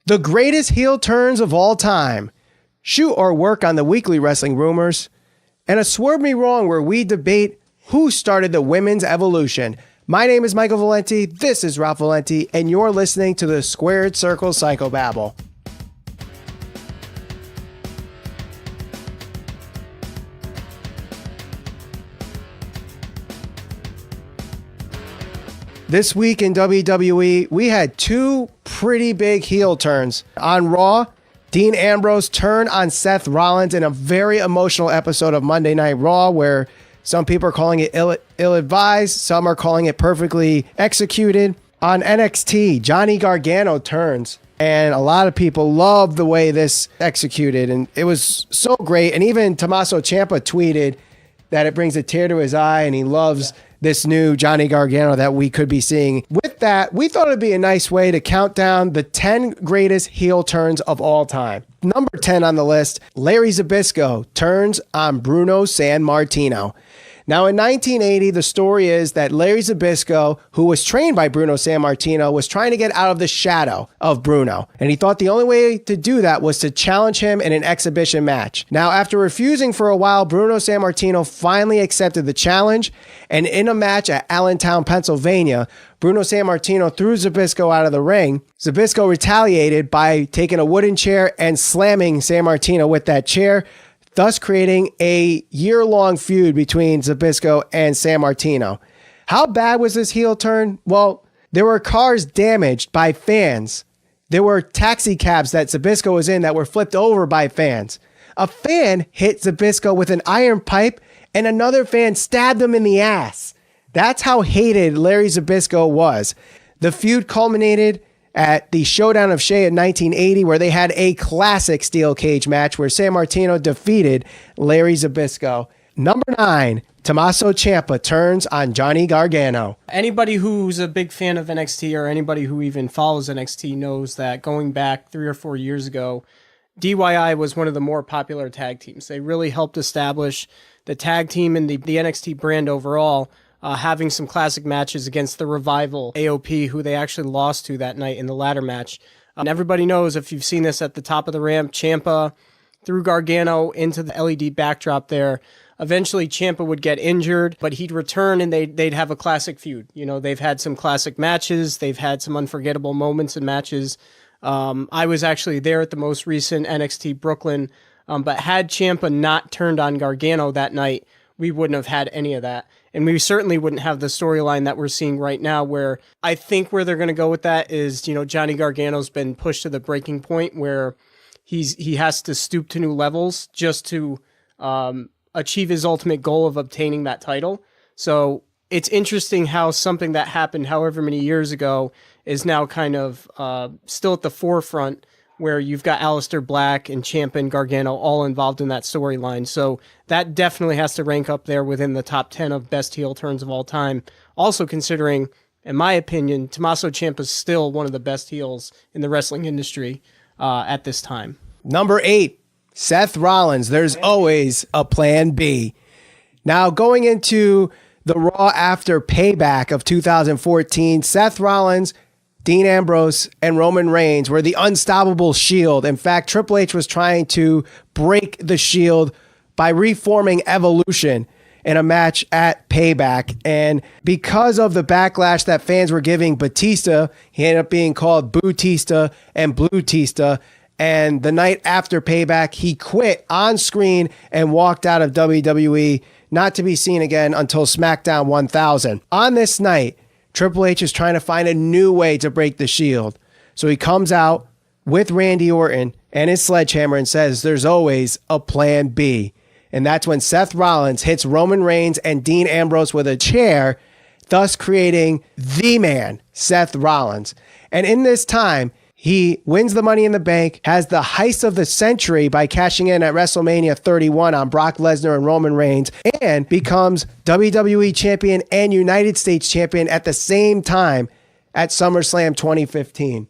the greatest heel turns of all time, shoot or work on the weekly wrestling rumors, and a Swerve Me Wrong where we debate who started the women's evolution. My name is Michael Valenti, this is Ralph Valenti, and you're listening to the Squared Circle Psychobabble. This week in WWE, we had two pretty big heel turns. On Raw, Dean Ambrose turned on Seth Rollins in a very emotional episode of Monday Night Raw where some people are calling it ill-advised, some are calling it perfectly executed. On NXT, Johnny Gargano turns, and a lot of people love the way this executed, and it was so great. And even Tommaso Ciampa tweeted that it brings a tear to his eye, and he loves this new Johnny Gargano that we could be seeing. With that, we thought it'd be a nice way to count down the 10 greatest heel turns of all time. Number 10 on the list, Larry Zbyszko turns on Bruno Sammartino. Now, in 1980, the story is that Larry Zbyszko, who was trained by Bruno Sammartino, was trying to get out of the shadow of Bruno. And he thought the only way to do that was to challenge him in an exhibition match. Now, after refusing for a while, Bruno Sammartino finally accepted the challenge. And in a match at Allentown, Pennsylvania, Bruno Sammartino threw Zbyszko out of the ring. Zbyszko retaliated by taking a wooden chair and slamming Sammartino with that chair, thus creating a year-long feud between Zbyszko and Sammartino. How bad was this heel turn? Well, there were cars damaged by fans. There were taxi cabs that Zbyszko was in that were flipped over by fans. A fan hit Zbyszko with an iron pipe, and another fan stabbed him in the ass. That's how hated Larry Zbyszko was. The feud culminated at the Showdown of Shea in 1980, where they had a classic steel cage match where Sammartino defeated Larry Zbyszko. Number 9, Tommaso Ciampa turns on Johnny Gargano. Anybody who's a big fan of NXT or anybody who even follows NXT knows that going back 3 or 4 years ago, DIY was one of the more popular tag teams. They really helped establish the tag team and the NXT brand overall, having some classic matches against the Revival, AOP, who they actually lost to that night in the ladder match. And everybody knows, if you've seen this at the top of the ramp, Ciampa threw Gargano into the LED backdrop there. Eventually, Ciampa would get injured, but he'd return and they'd have a classic feud. You know, they've had some classic matches. They've had some unforgettable moments in matches. I was actually there at the most recent NXT Brooklyn, but had Ciampa not turned on Gargano that night, we wouldn't have had any of that. And we certainly wouldn't have the storyline that we're seeing right now, where I think where they're going to go with that is, you know, Johnny Gargano's been pushed to the breaking point where he has to stoop to new levels just to achieve his ultimate goal of obtaining that title. So it's interesting how something that happened however many years ago is now kind of still at the forefront, where you've got Aleister Black and Ciampa and Gargano all involved in that storyline. So that definitely has to rank up there within the top 10 of best heel turns of all time. Also considering, in my opinion, Tommaso Ciampa is still one of the best heels in the wrestling industry at this time. Number 8, Seth Rollins. There's always a plan B. Now, going into the Raw after Payback of 2014, Seth Rollins, Dean Ambrose, and Roman Reigns were the unstoppable Shield. In fact, Triple H was trying to break the Shield by reforming Evolution in a match at Payback. And because of the backlash that fans were giving Batista, he ended up being called Bootista and Bluetista. And the night after Payback, he quit on screen and walked out of WWE, not to be seen again until SmackDown 1000. On this night, Triple H is trying to find a new way to break the Shield. So he comes out with Randy Orton and his sledgehammer and says there's always a plan B. And that's when Seth Rollins hits Roman Reigns and Dean Ambrose with a chair, thus creating the man, Seth Rollins. And in this time, he wins the Money in the Bank, has the heist of the century by cashing in at WrestleMania 31 on Brock Lesnar and Roman Reigns, and becomes WWE Champion and United States Champion at the same time at SummerSlam 2015.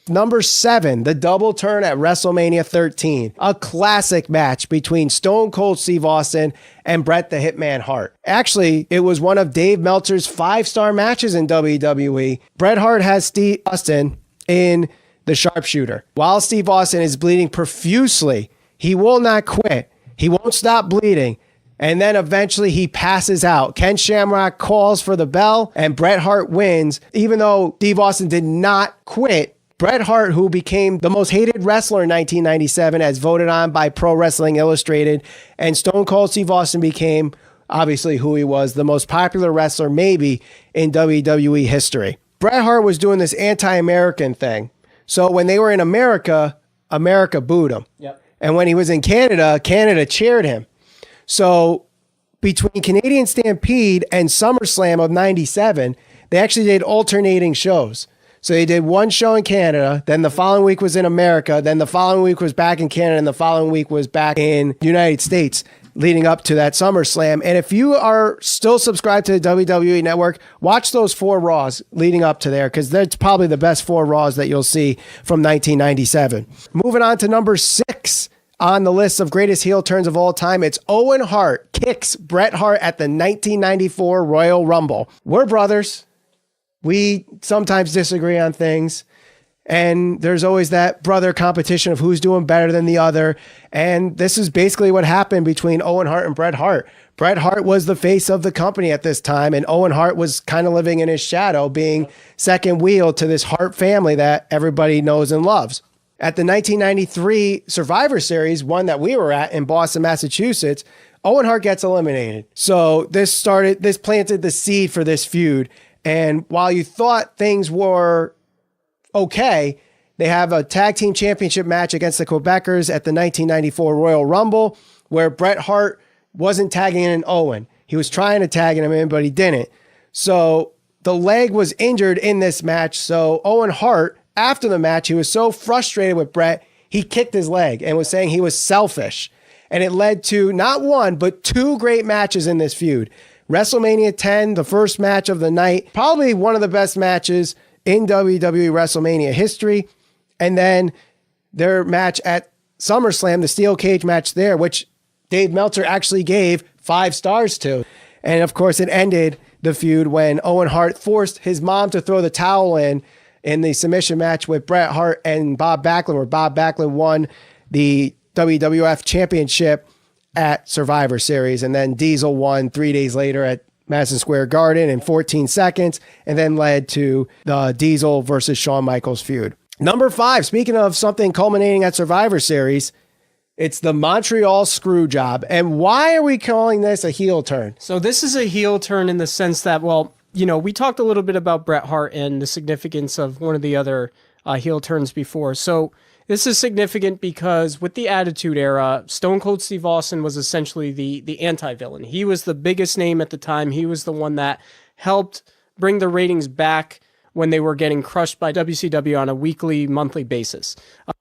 Number 7, the double turn at WrestleMania 13, a classic match between Stone Cold Steve Austin and Bret the Hitman Hart. Actually, it was one of Dave Meltzer's 5-star matches in WWE. Bret Hart has Steve Austin in the sharpshooter. While Steve Austin is bleeding profusely, he will not quit. He won't stop bleeding. And then eventually he passes out. Ken Shamrock calls for the bell and Bret Hart wins. Even though Steve Austin did not quit, Bret Hart, who became the most hated wrestler in 1997 as voted on by Pro Wrestling Illustrated, and Stone Cold Steve Austin became obviously who he was, the most popular wrestler maybe in WWE history. Bret Hart was doing this anti-American thing. So when they were in America, America booed him. Yep. And when he was in Canada, Canada cheered him. So between Canadian Stampede and SummerSlam of 97, they actually did alternating shows. So they did one show in Canada, then the following week was in America, then the following week was back in Canada, and the following week was back in the United States leading up to that SummerSlam. And if you are still subscribed to the WWE Network, watch those 4 Raws leading up to there, because that's probably the best 4 Raws that you'll see from 1997. Moving on to number 6 on the list of greatest heel turns of all time, it's Owen Hart kicks Bret Hart at the 1994 Royal Rumble. We're brothers. We sometimes disagree on things. And there's always that brother competition of who's doing better than the other. And this is basically what happened between Owen Hart and Bret Hart. Bret Hart was the face of the company at this time, and Owen Hart was kind of living in his shadow, being second wheel to this Hart family that everybody knows and loves. At the 1993 Survivor Series, one that we were at in Boston, Massachusetts, Owen Hart gets eliminated. So this planted the seed for this feud. And while you thought things were okay, they have a tag team championship match against the Quebecers at the 1994 Royal Rumble, where Bret Hart wasn't tagging in Owen. He was trying to tag him in, but he didn't. So the leg was injured in this match. So Owen Hart, after the match, he was so frustrated with Bret, he kicked his leg and was saying he was selfish. And it led to not one, but 2 great matches in this feud. WrestleMania 10, the first match of the night, probably one of the best matches in WWE WrestleMania history. And then their match at SummerSlam, the steel cage match there, which Dave Meltzer actually gave 5 stars to. And of course, it ended the feud when Owen Hart forced his mom to throw the towel in the submission match with Bret Hart and Bob Backlund, where Bob Backlund won the WWF Championship at Survivor Series. And then Diesel won 3 days later at Madison Square Garden in 14 seconds, and then led to the Diesel versus Shawn Michaels feud. Number 5, speaking of something culminating at Survivor Series, it's the Montreal Screwjob. And why are we calling this a heel turn? So this is a heel turn in the sense that, well, you know, we talked a little bit about Bret Hart and the significance of one of the other heel turns before. So this is significant because with the Attitude Era, Stone Cold Steve Austin was essentially the anti-villain. He was the biggest name at the time. He was the one that helped bring the ratings back when they were getting crushed by WCW on a weekly, monthly basis.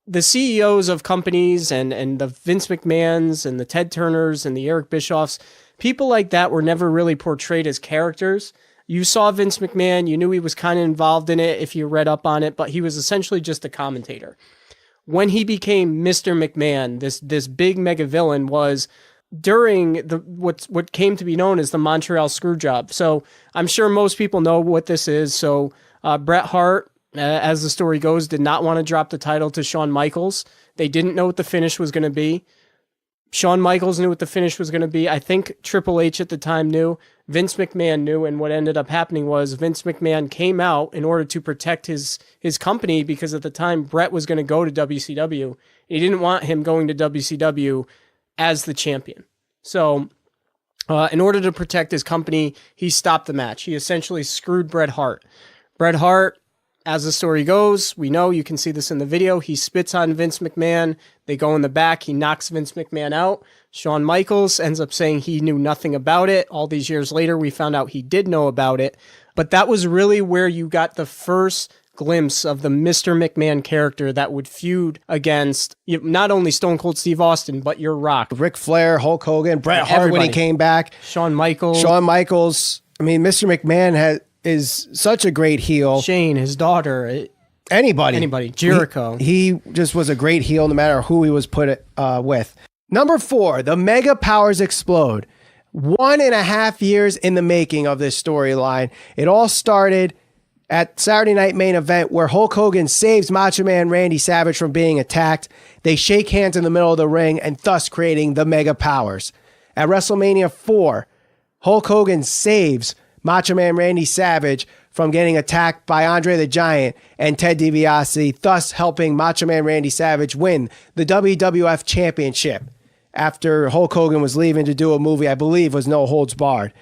The CEOs of companies and the Vince McMahons and the Ted Turners and the Eric Bischoffs, people like that were never really portrayed as characters. You saw Vince McMahon, you knew he was kind of involved in it if you read up on it, but he was essentially just a commentator. When he became Mr. McMahon, this big mega villain was during what came to be known as the Montreal Screwjob. So I'm sure most people know what this is. So Bret Hart, as the story goes, did not want to drop the title to Shawn Michaels. They didn't know what the finish was going to be. Shawn Michaels knew what the finish was going to be. I think Triple H at the time knew. Vince McMahon knew, and what ended up happening was Vince McMahon came out in order to protect his company, because at the time Bret was going to go to WCW. He didn't want him going to WCW as the champion. So in order to protect his company, he stopped the match. He essentially screwed Bret Hart. Bret Hart, as the story goes, we know, you can see this in the video, he spits on Vince McMahon. They go in the back. He knocks Vince McMahon out. Shawn Michaels ends up saying he knew nothing about it. All these years later, we found out he did know about it. But that was really where you got the first glimpse of the Mr. McMahon character that would feud against not only Stone Cold Steve Austin, but your Rock. Ric Flair, Hulk Hogan, Bret Hart when he came back. Shawn Michaels. I mean, Mr. McMahon is such a great heel. Shane, his daughter. Anybody. Jericho. He just was a great heel no matter who he was put with. Number 4, the Mega Powers explode. 1.5 years in the making of this storyline. It all started at Saturday Night Main Event where Hulk Hogan saves Macho Man Randy Savage from being attacked. They shake hands in the middle of the ring and thus creating the Mega Powers. At WrestleMania 4, Hulk Hogan saves Macho Man Randy Savage from getting attacked by Andre the Giant and Ted DiBiase, thus helping Macho Man Randy Savage win the WWF Championship after Hulk Hogan was leaving to do a movie I believe was No Holds Barred.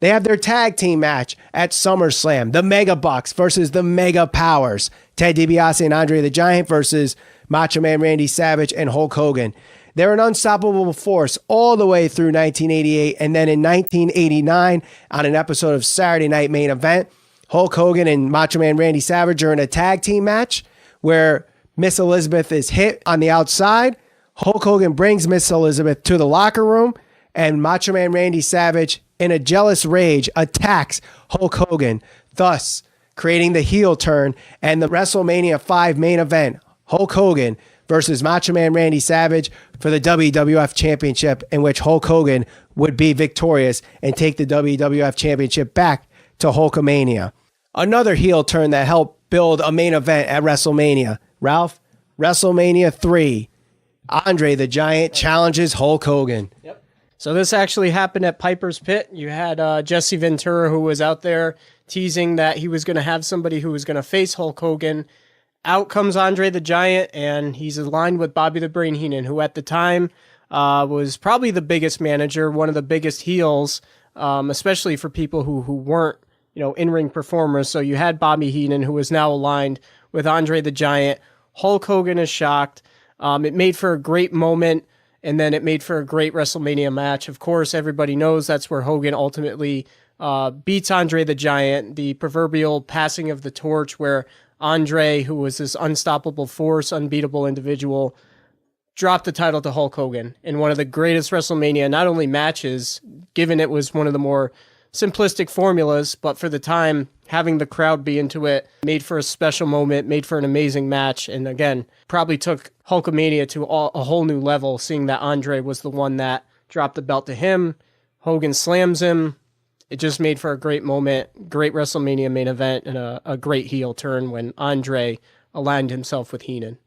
They have their tag team match at SummerSlam, the Mega Bucks versus the Mega Powers, Ted DiBiase and Andre the Giant versus Macho Man Randy Savage and Hulk Hogan. They're an unstoppable force all the way through 1988, and then in 1989, on an episode of Saturday Night Main Event, Hulk Hogan and Macho Man Randy Savage are in a tag team match where Miss Elizabeth is hit on the outside. Hulk Hogan brings Miss Elizabeth to the locker room, and Macho Man Randy Savage, in a jealous rage, attacks Hulk Hogan, thus creating the heel turn and the WrestleMania 5 main event, Hulk Hogan versus Macho Man Randy Savage for the WWF Championship, in which Hulk Hogan would be victorious and take the WWF Championship back to Hulkamania. Another heel turn that helped build a main event at WrestleMania. Ralph, WrestleMania 3, Andre the Giant challenges Hulk Hogan. Yep. So this actually happened at Piper's Pit. You had Jesse Ventura, who was out there teasing that he was going to have somebody who was going to face Hulk Hogan. Out comes Andre the Giant, and he's aligned with Bobby the Brain Heenan, who at the time was probably the biggest manager, one of the biggest heels, especially for people who weren't, in-ring performers. So you had Bobby Heenan, who is now aligned with Andre the Giant. Hulk Hogan is shocked. It made for a great moment, and then it made for a great WrestleMania match. Of course, everybody knows that's where Hogan ultimately beats Andre the Giant, the proverbial passing of the torch where Andre, who was this unstoppable force, unbeatable individual, dropped the title to Hulk Hogan in one of the greatest WrestleMania, not only matches, given it was one of the more simplistic formulas, but for the time, having the crowd be into it, made for a special moment, made for an amazing match, and again, probably took Hulkamania to a whole new level, seeing that Andre was the one that dropped the belt to him. Hogan slams him. It just made for a great moment, great WrestleMania main event, and a great heel turn when Andre aligned himself with Heenan.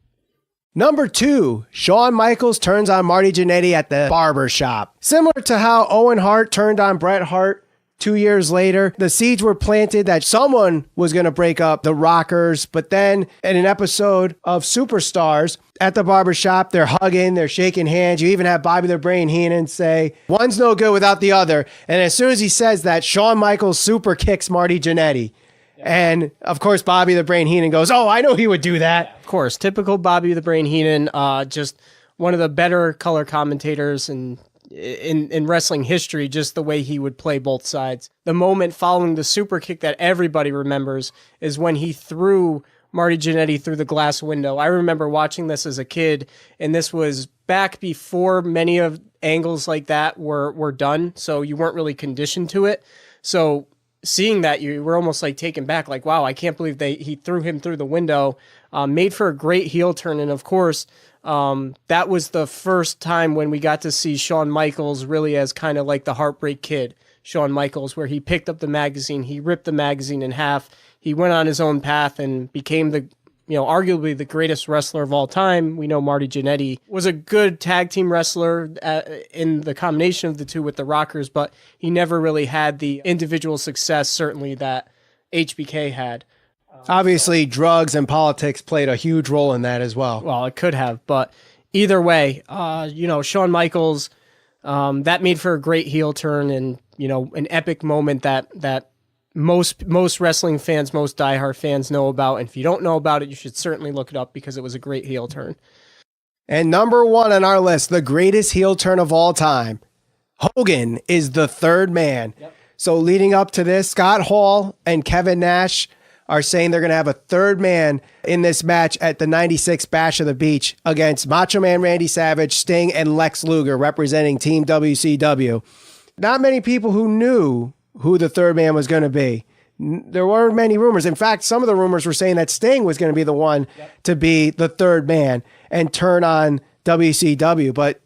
Number 2, Shawn Michaels turns on Marty Jannetty at the barber shop. Similar to how Owen Hart turned on Bret Hart 2 years later, the seeds were planted that someone was going to break up the Rockers. But then in an episode of Superstars at the barbershop, they're hugging, they're shaking hands. You even have Bobby the Brain Heenan say, one's no good without the other. And as soon as he says that, Shawn Michaels super kicks Marty Jannetty. And of course, Bobby the Brain Heenan goes, oh, I know he would do that. Of course, typical Bobby the Brain Heenan, just one of the better color commentators and in wrestling history, just the way he would play both sides. The moment following the super kick that everybody remembers is when he threw Marty Jannetty through the glass window. I remember watching this as a kid, and this was back before many of angles like that were done, so you weren't really conditioned to it. So seeing that, you were almost like taken back, like, wow, I can't believe he threw him through the window. Made for a great heel turn, and of course, that was the first time when we got to see Shawn Michaels really as kind of like the Heartbreak Kid, Shawn Michaels, where he picked up the magazine, he ripped the magazine in half, he went on his own path and became arguably the greatest wrestler of all time. We know Marty Jannetty was a good tag team wrestler in the combination of the two with the Rockers, but he never really had the individual success, certainly, that HBK had. Obviously, drugs and politics played a huge role in that as well. Well, it could have, but either way, Shawn Michaels, that made for a great heel turn and, an epic moment that most wrestling fans, most diehard fans know about. And if you don't know about it, you should certainly look it up because it was a great heel turn. And number 1 on our list, the greatest heel turn of all time, Hogan is the third man. Yep. So leading up to this, Scott Hall and Kevin Nash are saying they're going to have a third man in this match at the 96 Bash of the Beach against Macho Man Randy Savage, Sting, and Lex Luger representing Team WCW. Not many people who knew who the third man was going to be. There weren't many rumors. In fact, some of the rumors were saying that Sting was going to be the one to be the third man and turn on WCW. But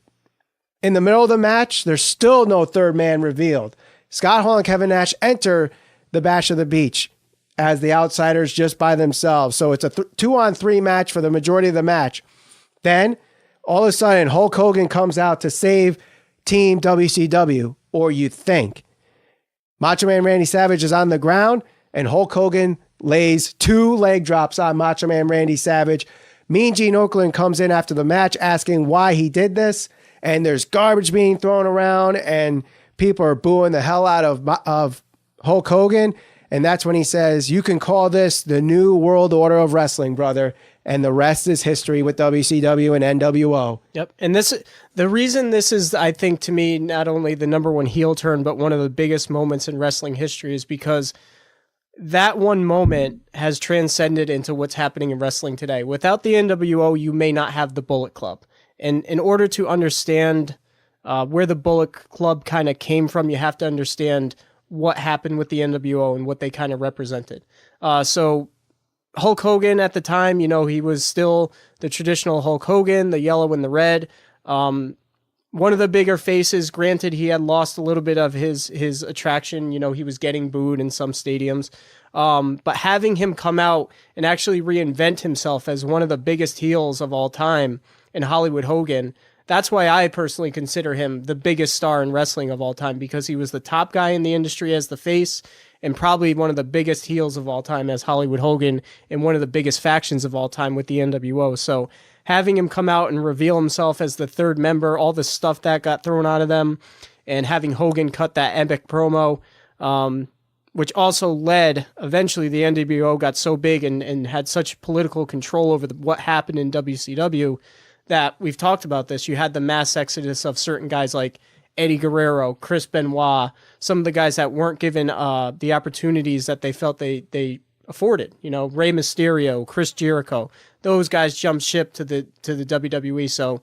in the middle of the match, there's still no third man revealed. Scott Hall and Kevin Nash enter the Bash of the Beach. as the outsiders just by themselves. So it's a 2-on-3 match for the majority of the match. Then all of a sudden Hulk Hogan comes out to save Team WCW, or you think. Macho Man Randy Savage is on the ground and Hulk Hogan lays 2 leg drops on Macho Man Randy Savage. Mean Gene Okerlund comes in after the match asking why he did this, and there's garbage being thrown around and people are booing the hell out of Hulk Hogan. And that's when he says, you can call this the new world order of wrestling, brother. And the rest is history with WCW and NWO. Yep. And the reason this is, I think, to me, not only the number one heel turn, but one of the biggest moments in wrestling history is because that one moment has transcended into what's happening in wrestling today. Without the NWO, you may not have the Bullet Club. And in order to understand where the Bullet Club kind of came from, you have to understand what happened with the NWO and what they kind of represented. So Hulk Hogan at the time, he was still the traditional Hulk Hogan, the yellow and the red. One of the bigger faces. Granted, he had lost a little bit of his attraction. He was getting booed in some stadiums. But having him come out and actually reinvent himself as one of the biggest heels of all time in Hollywood Hogan, that's why I personally consider him the biggest star in wrestling of all time, because he was the top guy in the industry as the face and probably one of the biggest heels of all time as Hollywood Hogan and one of the biggest factions of all time with the NWO. So having him come out and reveal himself as the third member, all the stuff that got thrown out of them, and having Hogan cut that epic promo, which also led, eventually the NWO got so big and had such political control over what happened in WCW that we've talked about this. You had the mass exodus of certain guys like Eddie Guerrero, Chris Benoit, some of the guys that weren't given the opportunities that they felt they afforded. Rey Mysterio, Chris Jericho, those guys jumped ship to the WWE. So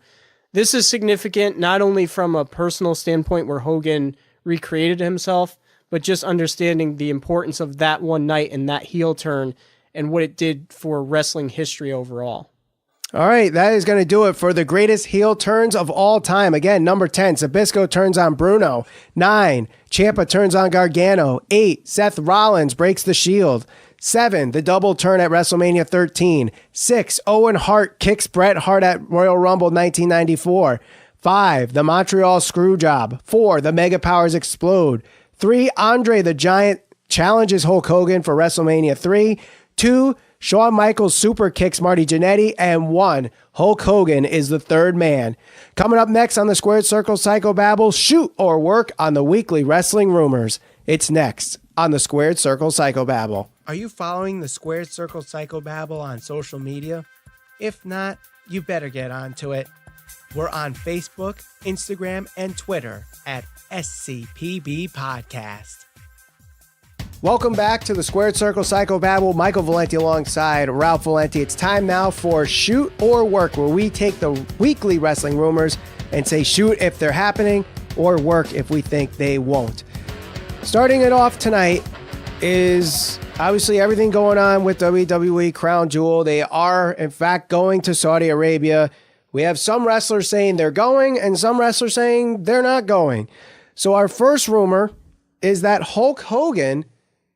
this is significant, not only from a personal standpoint where Hogan recreated himself, but just understanding the importance of that one night and that heel turn and what it did for wrestling history overall. All right, that is going to do it for the greatest heel turns of all time. Again, number 10, Zbyszko turns on Bruno. 9, Ciampa turns on Gargano. 8, Seth Rollins breaks the Shield. 7, the double turn at WrestleMania 13. 6, Owen Hart kicks Bret Hart at Royal Rumble 1994. 5, the Montreal Screwjob. 4, the Mega Powers explode. 3, Andre the Giant challenges Hulk Hogan for WrestleMania 3. 2, Shawn Michaels super kicks Marty Jannetty. And 1, Hulk Hogan is the third man. Coming up next on the Squared Circle Psychobabble, shoot or work on the weekly wrestling rumors. It's next on the Squared Circle Psychobabble. Are you following the Squared Circle Psychobabble on social media? If not, you better get onto it. We're on Facebook, Instagram, and Twitter at SCPB Podcast. Welcome back to the Squared Circle Psychobabble. Michael Valenti alongside Ralph Valenti. It's time now for Shoot or Work, where we take the weekly wrestling rumors and say shoot if they're happening or work if we think they won't. Starting it off tonight is obviously everything going on with WWE Crown Jewel. They are, in fact, going to Saudi Arabia. We have some wrestlers saying they're going and some wrestlers saying they're not going. So our first rumor is that Hulk Hogan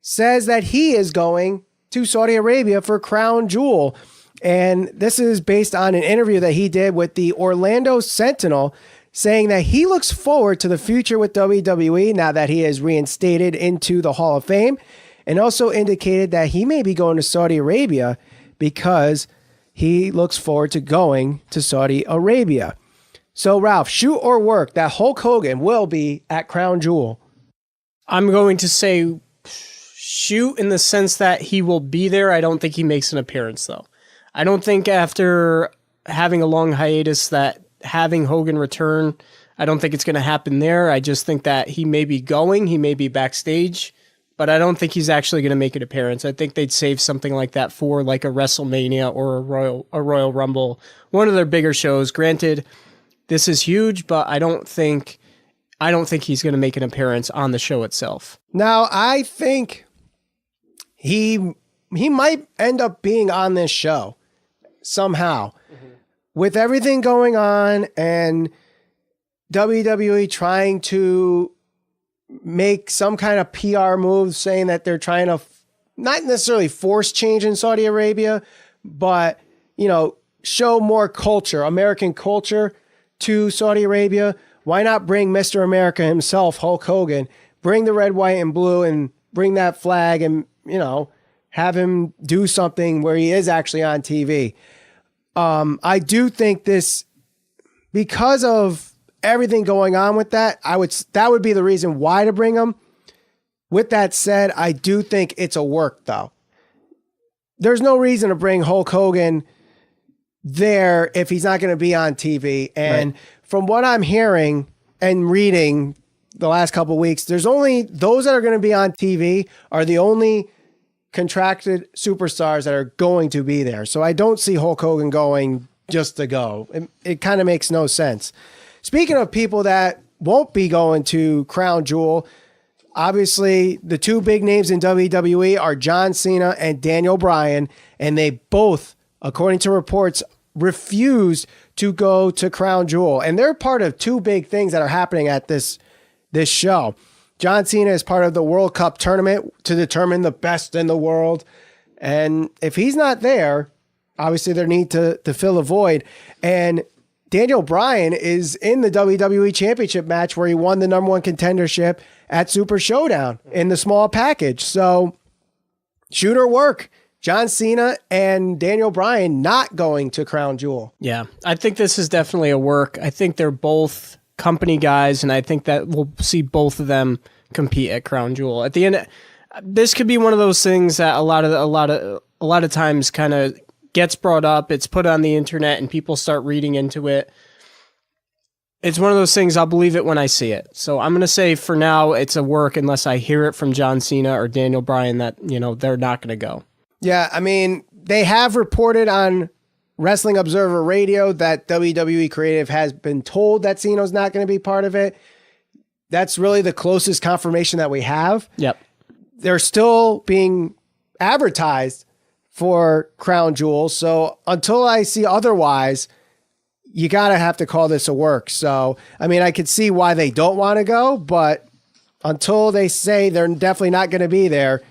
says that he is going to Saudi Arabia for Crown Jewel. And this is based on an interview that he did with the Orlando Sentinel, saying that he looks forward to the future with WWE now that he is reinstated into the Hall of Fame, and also indicated that he may be going to Saudi Arabia because he looks forward to going to Saudi Arabia. So, Ralph, shoot or work that Hulk Hogan will be at Crown Jewel? I'm going to say shoot in the sense that he will be there. I don't think he makes an appearance, though. I don't think after having a long hiatus that having Hogan return, I don't think it's going to happen there. I just think that he may be going, he may be backstage, but I don't think he's actually going to make an appearance. I think they'd save something like that for like a WrestleMania or a Royal Rumble, one of their bigger shows. Granted, this is huge, but I don't think he's going to make an appearance on the show itself. Now, I think he might end up being on this show somehow. Mm-hmm. With everything going on and WWE trying to make some kind of PR move saying that they're trying to not necessarily force change in Saudi Arabia, but, show more culture, American culture to Saudi Arabia. Why not bring Mr. America himself, Hulk Hogan, bring the red, white, and blue and bring that flag and, have him do something where he is actually on TV. I do think this, because of everything going on with that would be the reason why to bring him. With that said, I do think it's a work, though. There's no reason to bring Hulk Hogan there if he's not going to be on TV. And from what I'm hearing and reading the last couple of weeks, there's only those that are going to be on TV are the only contracted superstars that are going to be there. So I don't see Hulk Hogan going just to go. It kind of makes no sense. Speaking of people that won't be going to Crown Jewel, obviously the two big names in WWE are John Cena and Daniel Bryan, and they both, according to reports, refused to go to Crown Jewel. And they're part of two big things that are happening at this show. John Cena is part of the World Cup tournament to determine the best in the world. And if he's not there, obviously they need to fill a void. And Daniel Bryan is in the WWE Championship match where he won the number one contendership at Super Showdown in the small package. So shoot or work. John Cena and Daniel Bryan not going to Crown Jewel. Yeah, I think this is definitely a work. I think they're both company guys, and I think that we'll see both of them compete at Crown Jewel. At the end, this could be one of those things that a lot of times kind of gets brought up. It's put on the internet, and people start reading into it. It's one of those things, I'll believe it when I see it. So I'm going to say for now, it's a work unless I hear it from John Cena or Daniel Bryan that, they're not going to go. Yeah, I mean, they have reported on Wrestling Observer Radio that WWE Creative has been told that Cena's not going to be part of it. That's really the closest confirmation that we have. Yep. They're still being advertised for Crown Jewel. So until I see otherwise, you have to call this a work. So, I mean, I could see why they don't want to go, but until they say they're definitely not going to be there,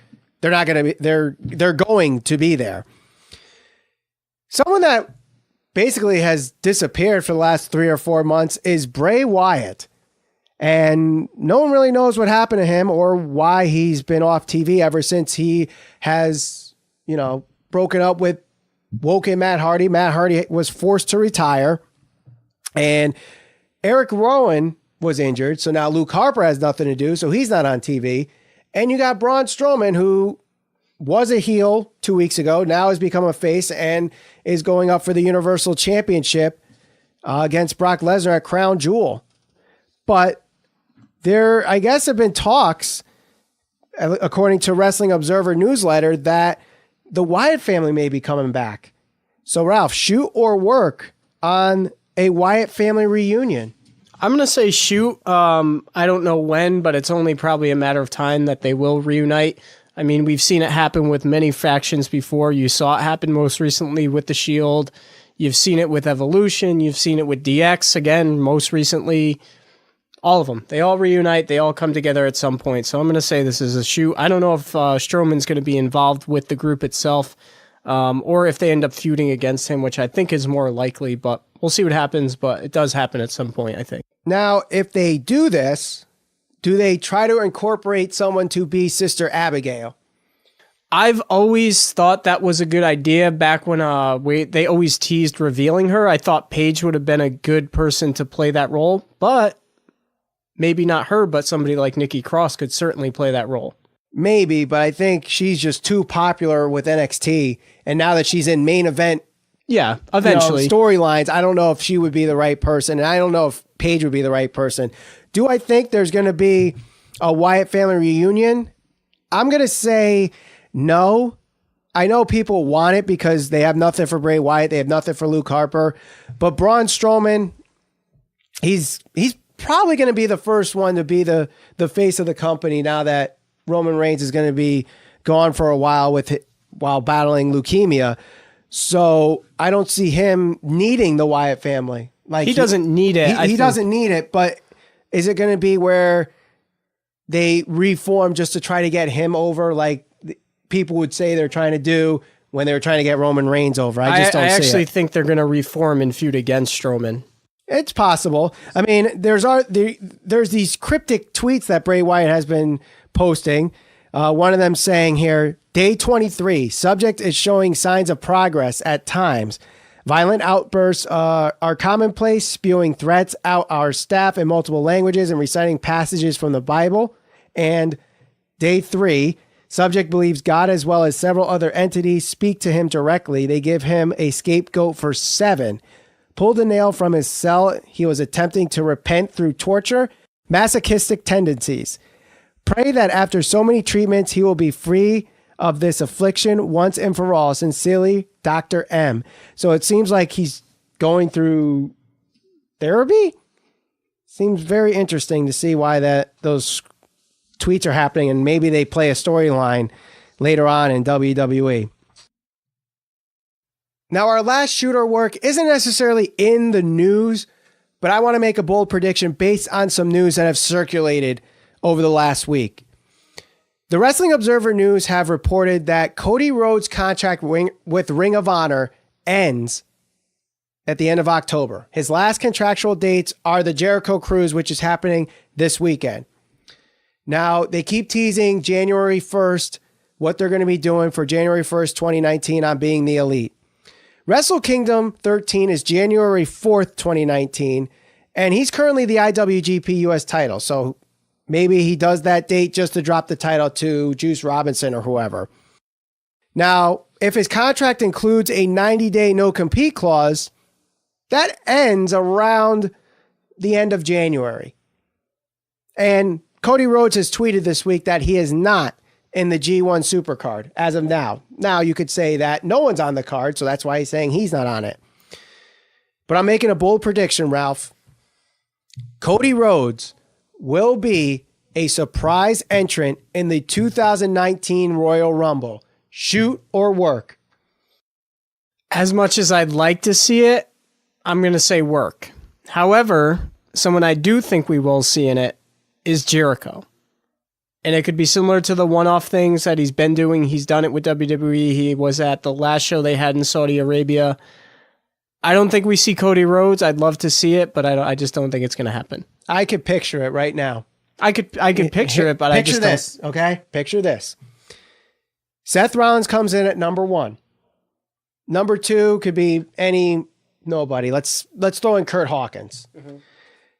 they're going to be there. Someone that basically has disappeared for the last 3 or 4 months is Bray Wyatt. And no one really knows what happened to him or why he's been off TV ever since he has, broken up with Woken Matt Hardy. Matt Hardy was forced to retire. And Eric Rowan was injured. So now Luke Harper has nothing to do. So he's not on TV. And you got Braun Strowman, who was a heel 2 weeks ago, now has become a face and is going up for the Universal Championship against Brock Lesnar at Crown Jewel. But there, I guess, have been talks, according to Wrestling Observer newsletter, that the Wyatt family may be coming back. So, Ralph, shoot or work on a Wyatt family reunion? I'm going to say shoot. I don't know when, but it's only probably a matter of time that they will reunite. I mean, we've seen it happen with many factions before. You saw it happen most recently with the Shield. You've seen it with Evolution. You've seen it with DX again, most recently. All of them. They all reunite. They all come together at some point. So I'm going to say this is a shoot. I don't know if Strowman's going to be involved with the group itself or if they end up feuding against him, which I think is more likely, but we'll see what happens. But it does happen at some point, I think. Now, if they do this, do they try to incorporate someone to be Sister Abigail? I've always thought that was a good idea back when they always teased revealing her. I thought Paige would have been a good person to play that role, but maybe not her, but somebody like Nikki Cross could certainly play that role. Maybe, but I think she's just too popular with NXT, and now that she's in main event, yeah, eventually storylines, I don't know if she would be the right person, and I don't know if Paige would be the right person. Do I think there's going to be a Wyatt family reunion? I'm going to say no. I know people want it because they have nothing for Bray Wyatt. They have nothing for Luke Harper. But Braun Strowman, he's probably going to be the first one to be the face of the company now that Roman Reigns is going to be gone for a while while battling leukemia. So I don't see him needing the Wyatt family. Like he doesn't need it. He doesn't need it, but is it going to be where they reform just to try to get him over? Like, people would say they're trying to do when they were trying to get Roman Reigns over. I just don't see it. I actually think they're going to reform and feud against Strowman. It's possible. I mean, there's these cryptic tweets that Bray Wyatt has been posting. One of them saying here, day 23, subject is showing signs of progress at times. Violent outbursts are commonplace, spewing threats out our staff in multiple languages and reciting passages from the Bible. And day 3, subject believes God as well as several other entities speak to him directly. They give him a scapegoat for 7. Pulled a nail from his cell. He was attempting to repent through torture, masochistic tendencies. Pray that after so many treatments, he will be free of this affliction once and for all. Sincerely, Dr. M. So it seems like he's going through therapy. Seems very interesting to see why those tweets are happening, and maybe they play a storyline later on in WWE. Now, our last shooter work isn't necessarily in the news, but I want to make a bold prediction based on some news that have circulated over the last week. The Wrestling Observer News have reported that Cody Rhodes' contract with Ring of Honor ends at the end of October. His last contractual dates are the Jericho Cruise, which is happening this weekend. Now, they keep teasing January 1st, what they're going to be doing for January 1st, 2019 on Being the Elite. Wrestle Kingdom 13 is January 4th, 2019, and he's currently the IWGP US title. So maybe he does that date just to drop the title to Juice Robinson or whoever. Now, if his contract includes a 90-day no-compete clause, that ends around the end of January. And Cody Rhodes has tweeted this week that he is not in the G1 Supercard as of now. Now, you could say that no one's on the card, so that's why he's saying he's not on it. But I'm making a bold prediction, Ralph. Cody Rhodes will be a surprise entrant in the 2019 Royal Rumble. Shoot or work? As much as I'd like to see it, I'm going to say work. However, someone I do think we will see in it is Jericho. And it could be similar to the one-off things that he's been doing. He's done it with WWE. He was at the last show they had in Saudi Arabia. I don't think we see Cody Rhodes. I'd love to see it, but I just don't think it's going to happen. I could picture it right now. I could picture it, but I just this, don't. Okay? Picture this. Seth Rollins comes in at number 1. Number 2 could be nobody. Let's throw in Kurt Hawkins. Mm-hmm.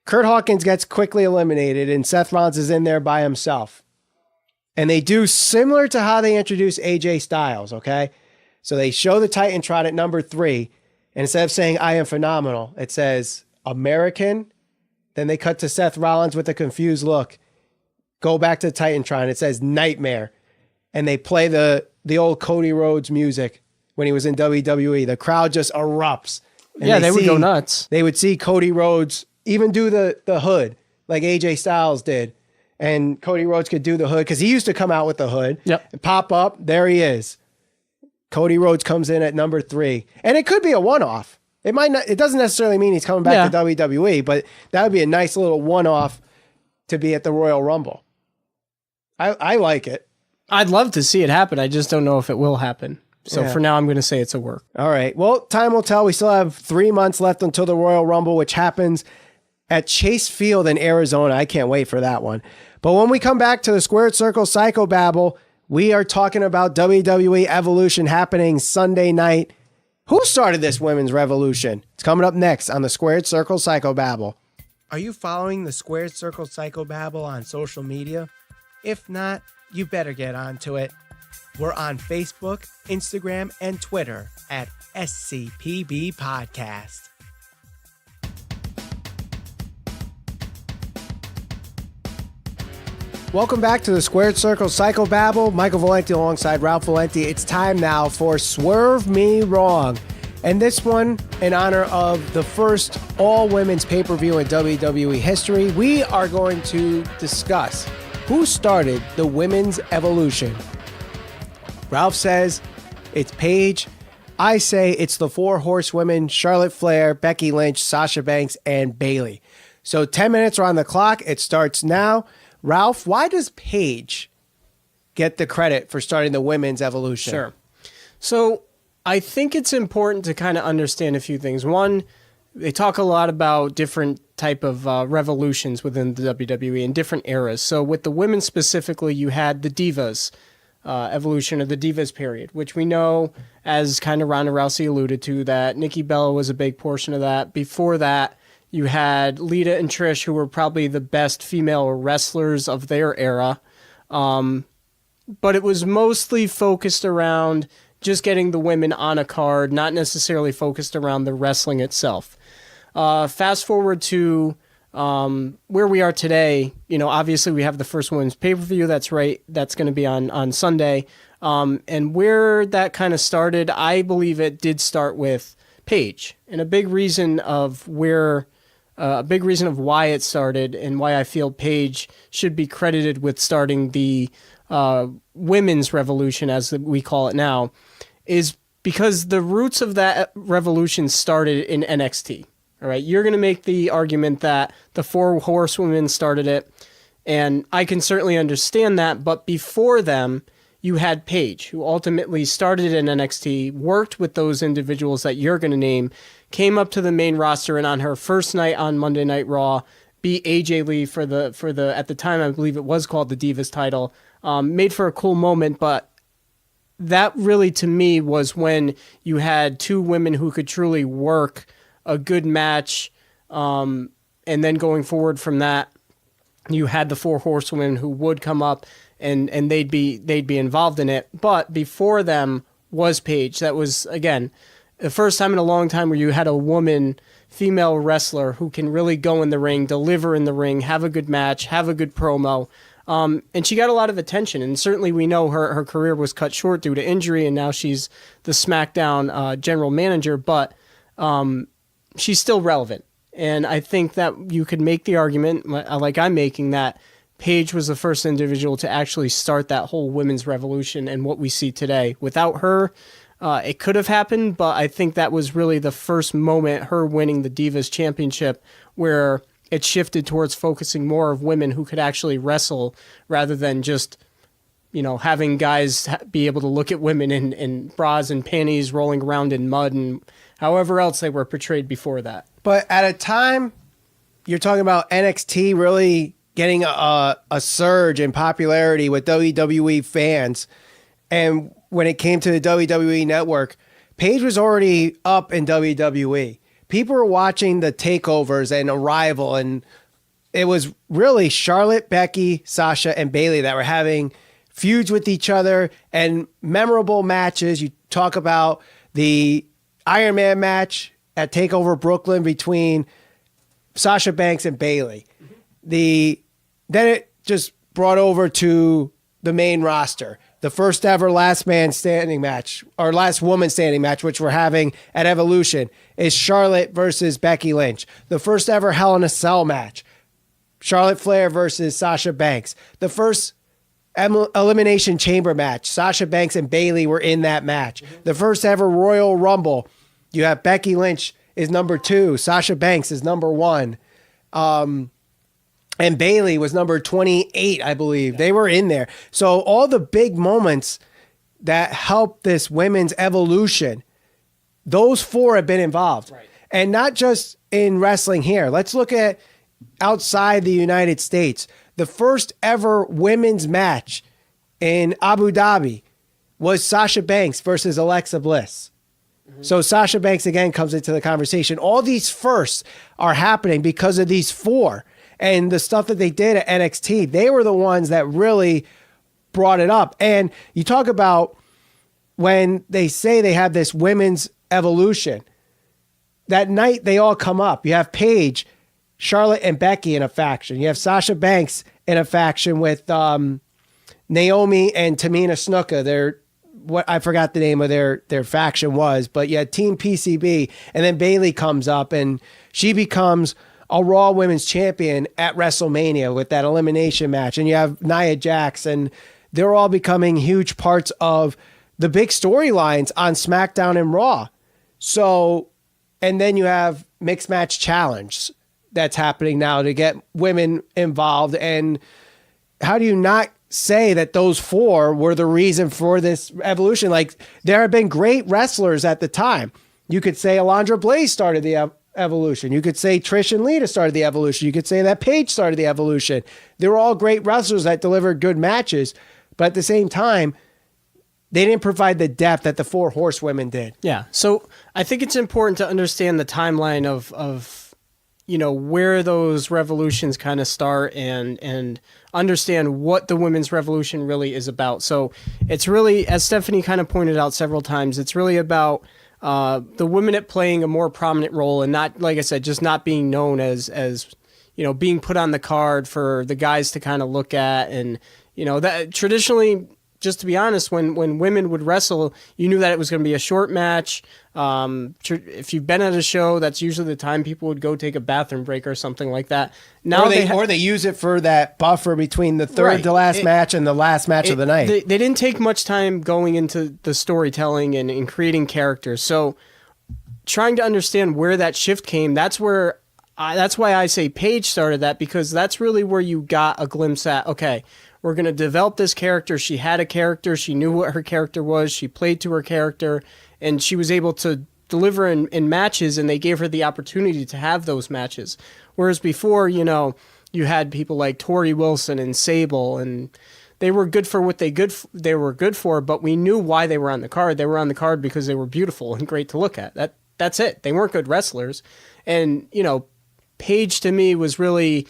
Kurt Hawkins gets quickly eliminated, and Seth Rollins is in there by himself. And they do similar to how they introduced AJ Styles, okay? So they show the Titantron at number 3, and instead of saying, I am phenomenal, it says American. Then they cut to Seth Rollins with a confused look. Go back to the Titantron. It says Nightmare. And they play the old Cody Rhodes music when he was in WWE. The crowd just erupts. And yeah, they would go nuts. They would see Cody Rhodes even do the hood like AJ Styles did. And Cody Rhodes could do the hood because he used to come out with the hood. Yep. And pop up. There he is. Cody Rhodes comes in at number 3. And it could be a one-off. It might not. It doesn't necessarily mean he's coming back to WWE, but that would be a nice little one-off to be at the Royal Rumble. I like it. I'd love to see it happen. I just don't know if it will happen. So for now, I'm going to say it's a work. All right. Well, time will tell. We still have 3 months left until the Royal Rumble, which happens at Chase Field in Arizona. I can't wait for that one. But when we come back to the Squared Circle Psychobabble, we are talking about WWE Evolution happening Sunday night. Who started this women's revolution? It's coming up next on the Squared Circle Psychobabble. Are you following the Squared Circle Psychobabble on social media? If not, you better get onto it. We're on Facebook, Instagram, and Twitter at SCPB Podcast. Welcome back to the Squared Circle Psychobabble. Michael Valenti alongside Ralph Valenti. It's time now for Swerve Me Wrong. And this one, in honor of the first all-women's pay-per-view in WWE history, we are going to discuss who started the women's evolution. Ralph says it's Paige. I say it's the 4 horsewomen, Charlotte Flair, Becky Lynch, Sasha Banks, and Bayley. So 10 minutes are on the clock. It starts now. Ralph, why does Paige get the credit for starting the women's evolution. Sure. So I think it's important to kind of understand a few things. One, they talk a lot about different type of revolutions within the WWE in different eras. So with the women specifically, you had the Divas evolution, or the Divas period, which we know, as kind of Ronda Rousey alluded to, that Nikki Bella was a big portion of that. Before that, you had Lita and Trish, who were probably the best female wrestlers of their era. But it was mostly focused around just getting the women on a card, not necessarily focused around the wrestling itself. Fast forward to where we are today, obviously we have the first women's pay-per-view. That's right. That's going to be on Sunday. And where that kind of started, I believe it did start with Paige. And a big reason of why it started, and why I feel Paige should be credited with starting the women's revolution, as we call it now, is because the roots of that revolution started in NXT. All right, you're going to make the argument that the Four Horsewomen started it, and I can certainly understand that, but before them, you had Paige, who ultimately started in NXT, worked with those individuals that you're going to name, came up to the main roster, and on her first night on Monday Night Raw, beat AJ Lee for the at the time, I believe it was called the Divas title. Made for a cool moment, but that really, to me, was when you had two women who could truly work a good match, and then going forward from that, you had the Four Horsewomen who would come up and they'd be involved in it. But before them was Paige. That was, again, the first time in a long time where you had a female wrestler who can really go in the ring, deliver in the ring, have a good match, have a good promo. And she got a lot of attention, and certainly we know her career was cut short due to injury, and now she's the SmackDown general manager, but she's still relevant. And I think that you could make the argument, like I'm making, that Paige was the first individual to actually start that whole women's revolution and what we see today. Without her, it could have happened, but I think that was really the first moment, her winning the Divas Championship, where it shifted towards focusing more of women who could actually wrestle rather than just, having guys be able to look at women in bras and panties rolling around in mud and however else they were portrayed before that. But at a time, you're talking about NXT really getting a surge in popularity with WWE fans. And when it came to the WWE Network, Paige was already up in WWE. People were watching the takeovers and Arrival, and it was really Charlotte, Becky, Sasha, and Bayley that were having feuds with each other and memorable matches. You talk about the Iron Man match at TakeOver Brooklyn between Sasha Banks and Bayley. Then it just brought over to the main roster. The first ever last man standing match, or last woman standing match, which we're having at Evolution, is Charlotte versus Becky Lynch. The first ever Hell in a Cell match, Charlotte Flair versus Sasha Banks. The first Elimination Chamber match, Sasha Banks and Bayley were in that match. The first ever Royal Rumble, you have Becky Lynch is number 2, Sasha Banks is number 1. And Bayley was number 28, I believe. They were in there. So all the big moments that helped this women's evolution, those 4 have been involved. Right. And not just in wrestling here. Let's look at outside the United States. The first ever women's match in Abu Dhabi was Sasha Banks versus Alexa Bliss. Mm-hmm. So Sasha Banks again comes into the conversation. All these firsts are happening because of these 4. And the stuff that they did at NXT, they were the ones that really brought it up. And you talk about when they say they have this women's evolution, that night they all come up. You have Paige, Charlotte, and Becky in a faction. You have Sasha Banks in a faction with Naomi and Tamina Snuka. I forgot the name of their faction was, but you had Team PCB. And then Bayley comes up and she becomes a Raw Women's Champion at WrestleMania with that elimination match. And you have Nia Jax, and they're all becoming huge parts of the big storylines on SmackDown and Raw. So, and then you have Mixed Match Challenge that's happening now to get women involved. And how do you not say that those four were the reason for this evolution. Like, there have been great wrestlers at the time. You could say Alundra Blaze started the evolution. You could say Trish and Lita started the evolution. You could say that Paige started the evolution. They were all great wrestlers that delivered good matches, but at the same time, they didn't provide the depth that the four horsewomen did. Yeah. So I think it's important to understand the timeline of where those revolutions kind of start and understand what the women's revolution really is about. So it's really, as Stephanie kind of pointed out several times, it's really about the women at playing a more prominent role and not, like I said, just not being known as being put on the card for the guys to kind of look at. And, that traditionally, just to be honest, when women would wrestle, you knew that it was going to be a short match. If you've been at a show, that's usually the time people would go take a bathroom break or something like that. Now or they use it for that buffer between the third to last match and the last match of the night. They didn't take much time going into the storytelling and creating characters. So trying to understand where that shift came, that's why I say Paige started that, because that's really where you got a glimpse at, okay, we're going to develop this character. She had a character. She knew what her character was. She played to her character, and she was able to deliver in matches, and they gave her the opportunity to have those matches. Whereas before, you had people like Tori Wilson and Sable, and they were good for what they were good for, but we knew why they were on the card. They were on the card because they were beautiful and great to look at. That's it. They weren't good wrestlers. And, Paige to me was really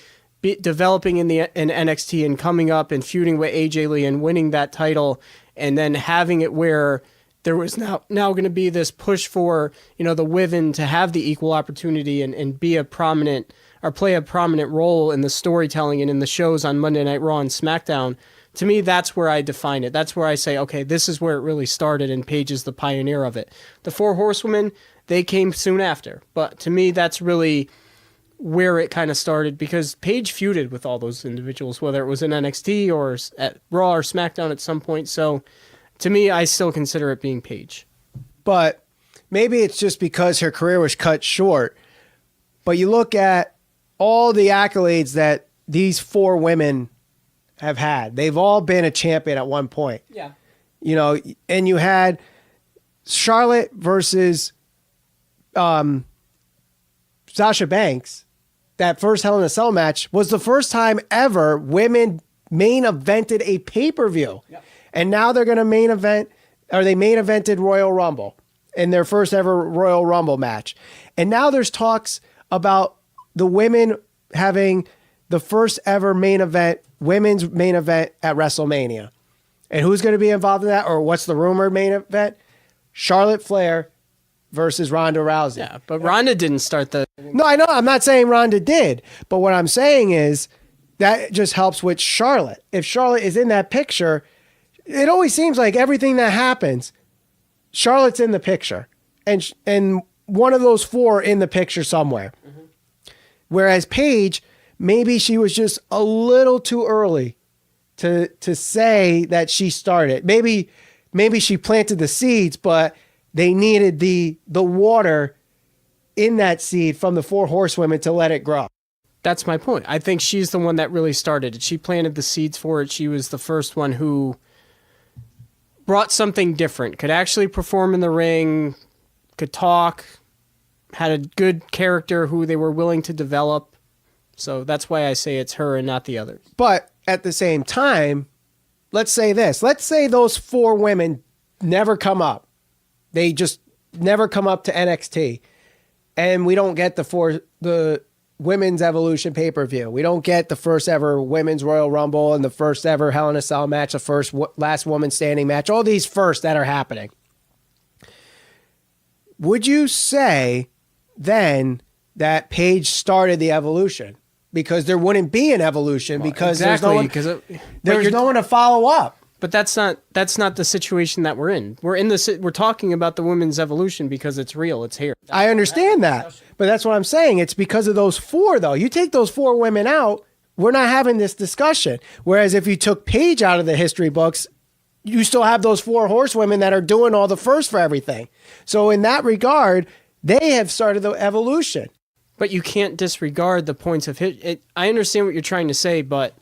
developing in NXT and coming up and feuding with AJ Lee and winning that title, and then having it where there was now going to be this push for the women to have the equal opportunity and be a prominent or play a prominent role in the storytelling and in the shows on Monday Night Raw and SmackDown. To me, that's where I define it. That's where I say, okay, this is where it really started, and Paige is the pioneer of it. The Four Horsewomen, they came soon after, but to me, that's really where it kind of started, because Paige feuded with all those individuals, whether it was in NXT or at Raw or SmackDown at some point. So to me, I still consider it being Paige. But maybe it's just because her career was cut short. But you look at all the accolades that these four women have had. They've all been a champion at one point. Yeah. And you had Charlotte versus Sasha Banks. That first Hell in a Cell match was the first time ever women main evented a pay-per-view. Yep. And now they're going to main evented Royal Rumble in their first ever Royal Rumble match. And now there's talks about the women having the first ever women's main event at WrestleMania. And who's going to be involved in that? Or what's the rumored main event? Charlotte Flair versus Ronda Rousey. Yeah, but Ronda didn't start the... No, I know. I'm not saying Ronda did. But what I'm saying is that just helps with Charlotte. If Charlotte is in that picture, it always seems like everything that happens, Charlotte's in the picture. And one of those four in the picture somewhere. Mm-hmm. Whereas Paige, maybe she was just a little too early to say that she started. Maybe she planted the seeds, but they needed the water in that seed from the Four Horsewomen to let it grow. That's my point. I think she's the one that really started it. She planted the seeds for it. She was the first one who brought something different, could actually perform in the ring, could talk, had a good character who they were willing to develop. So that's why I say it's her and not the others. But at the same time, let's say this. Let's say those four women never come up. They just never come up to NXT. And we don't get the Women's Evolution pay-per-view. We don't get the first ever Women's Royal Rumble and the first ever Hell in a Cell match, the first last woman standing match, all these firsts that are happening. Would you say then that Paige started the evolution? Because there wouldn't be an evolution because there's no one to follow up. But that's not the situation that we're in. We're talking about the women's evolution because it's real. It's here. I understand that. But that's what I'm saying. It's because of those four, though. You take those four women out, we're not having this discussion. Whereas if you took Paige out of the history books, you still have those four horsewomen that are doing all the first for everything. So in that regard, they have started the evolution. But you can't disregard the points of I understand what you're trying to say, but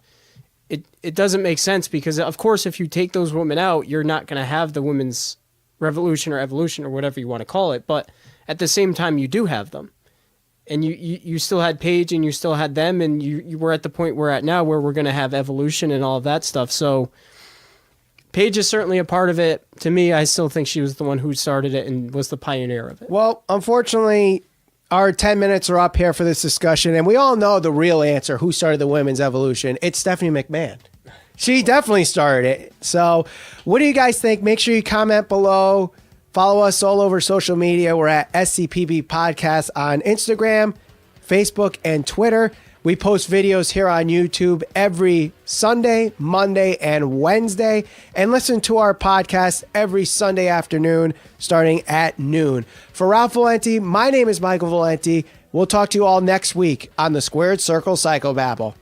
it doesn't make sense because, of course, if you take those women out, you're not going to have the women's revolution or evolution or whatever you want to call it. But at the same time, you do have them. And you still had Paige and you still had them, and you were at the point we're at now where we're going to have evolution and all of that stuff. So Paige is certainly a part of it. To me, I still think she was the one who started it and was the pioneer of it. Well, unfortunately, our 10 minutes are up here for this discussion, and we all know the real answer, who started the women's evolution. It's Stephanie McMahon. She definitely started it. So what do you guys think? Make sure you comment below. Follow us all over social media. We're at SCPB Podcast on Instagram, Facebook, and Twitter. We post videos here on YouTube every Sunday, Monday, and Wednesday. And listen to our podcast every Sunday afternoon starting at noon. For Ralph Valenti, my name is Michael Valenti. We'll talk to you all next week on the Squared Circle Psychobabble.